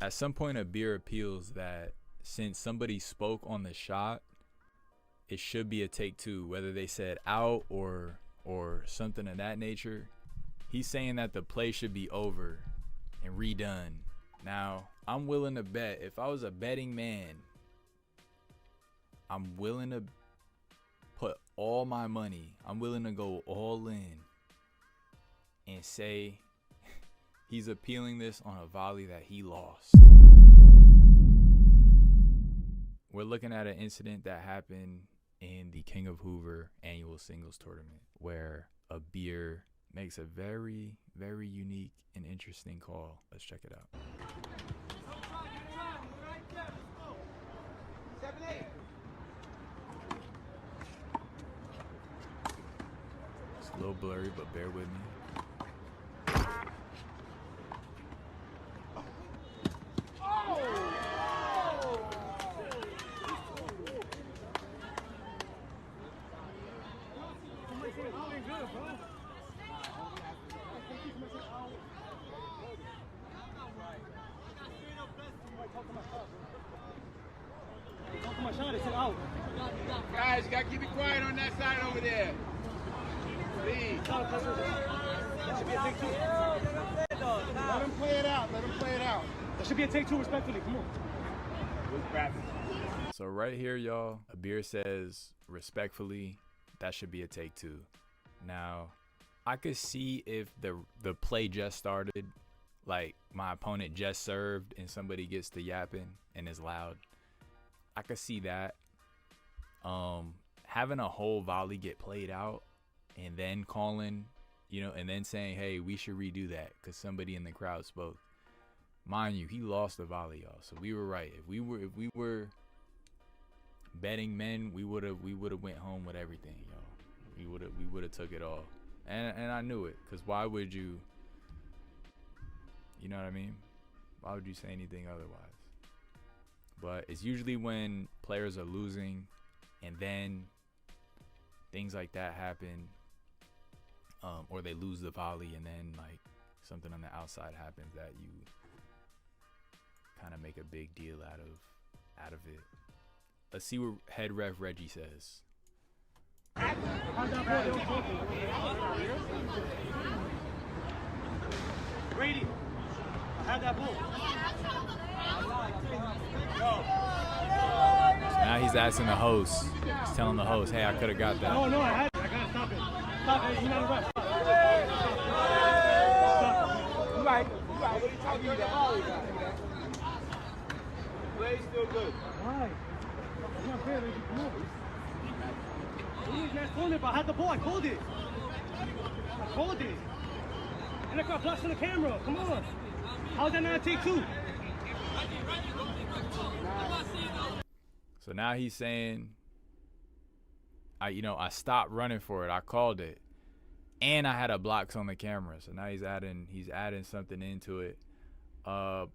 At some point, Abir appeals that since somebody spoke on the shot, it should be a take two, whether they said out or something of that nature. He's saying that the play should be over and redone. Now, I'm willing to bet, if I was a betting man, I'm willing to put all my money, I'm willing to go all in and say he's appealing this on a volley that he lost. We're looking at an incident that happened in the King of Hoover annual singles tournament where Abir makes a very, very unique and interesting call. Let's check it out. It's a little blurry, but bear with me. Guys, you gotta keep it quiet on that side over there. Please. Let him play it out. Let him play it out. There should be a take two respectfully. Come on. So right here, y'all, Abir says respectfully that should be a take two. Now, I could see if the play just started, like my opponent just served and somebody gets to yapping and is loud. I could see that. Having a whole volley get played out and then calling, and then saying, hey, we should redo that because somebody in the crowd spoke. Mind you, he lost the volley, y'all. So we were right. If we were betting men, we would have went home with everything, y'all. We would have took it all. And I knew it, because why would you know what I mean? Why would you say anything otherwise? But it's usually when players are losing and then things like that happen, or they lose the volley and then like something on the outside happens that you kind of make a big deal out of it. Let's see what head ref Reggie says. Brady, I had that ball. So now he's asking the host. He's telling the host, hey, I could have got that. No, I had it. I gotta stop it. Stop it. You're not a ref. Stop. You right. What are you talking about? Play's still good. Why? It's not fair. Reggie. Come on. Last tournament, but I had the ball. I called it. And I got blocks on the camera. Come on. How's that not a take two? So now he's saying, I stopped running for it. I called it, and I had a blocks on the camera. So now he's adding something into it. I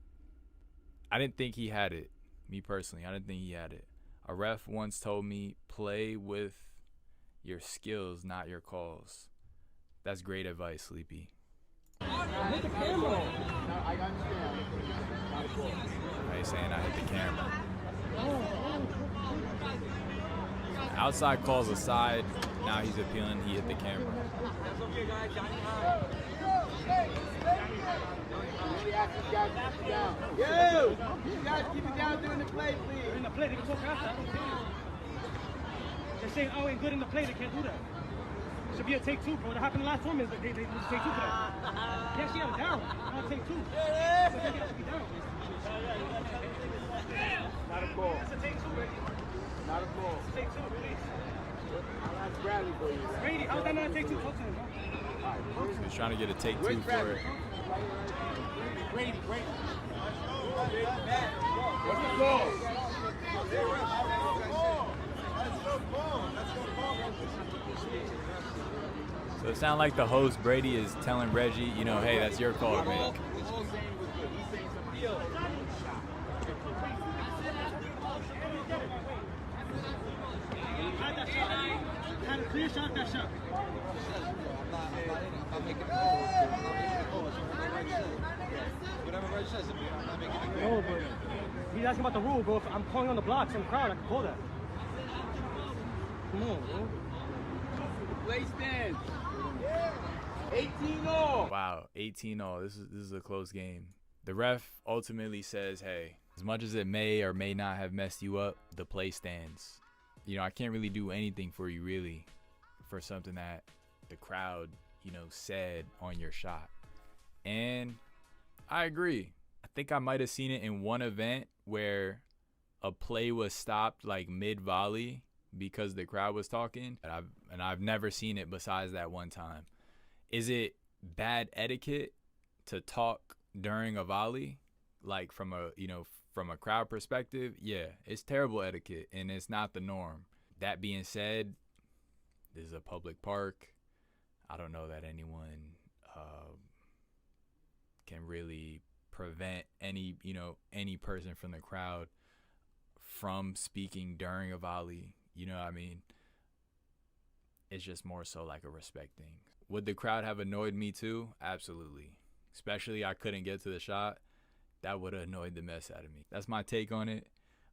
didn't think he had it. Me personally, I didn't think he had it. A ref once told me, play with your skills, not your calls. That's great advice, Sleepy. Hit the camera. I understand. Now he's saying I hit the camera. Outside calls aside, now he's appealing he hit the camera. That's okay, guys. You guys keep it down during the play, please. In the play, they can talk after. I don't care. They're saying, oh, ain't good in the play. They can't do that. Should be a take two, bro. That happened last tournament. They take two for that. Yeah, she had a down. Not a take two. So they have to be down. Not a ball. That's a take two, Reggie. Not a ball. That's a take two, please. I'll ask Bradley for you. Brady, how's that not a take two? Talk to him, bro. He's trying to get a take two for it. Brady. What's the ball? So it sounds like the host, Brady, is telling Reggie, hey, that's your call to make. Had a clear shot, that shot. Whatever Reg says, I'm not making it. No, he's asking about the rule, bro. If I'm calling on the blocks in the crowd, I can call that. Come on, bro. Play stance. 18-0. Wow, 18-0. This is a close game. The ref ultimately says, hey, as much as it may or may not have messed you up, the play stands. You know, I can't really do anything for you, really, for something that the crowd, you know, said on your shot. And I agree. I think I might have seen it in one event where a play was stopped like mid-volley because the crowd was talking. And I've never seen it besides that one time. Is it bad etiquette to talk during a volley? Like from a crowd perspective? Yeah, it's terrible etiquette and it's not the norm. That being said, this is a public park. I don't know that anyone can really prevent any person from the crowd from speaking during a volley. You know what I mean? It's just more so like a respect thing. Would the crowd have annoyed me too? Absolutely. Especially I couldn't get to the shot. That would have annoyed the mess out of me. That's my take on it.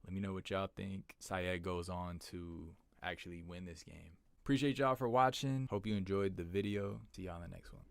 Let me know what y'all think. Syed goes on to actually win this game. Appreciate y'all for watching. Hope you enjoyed the video. See y'all in the next one.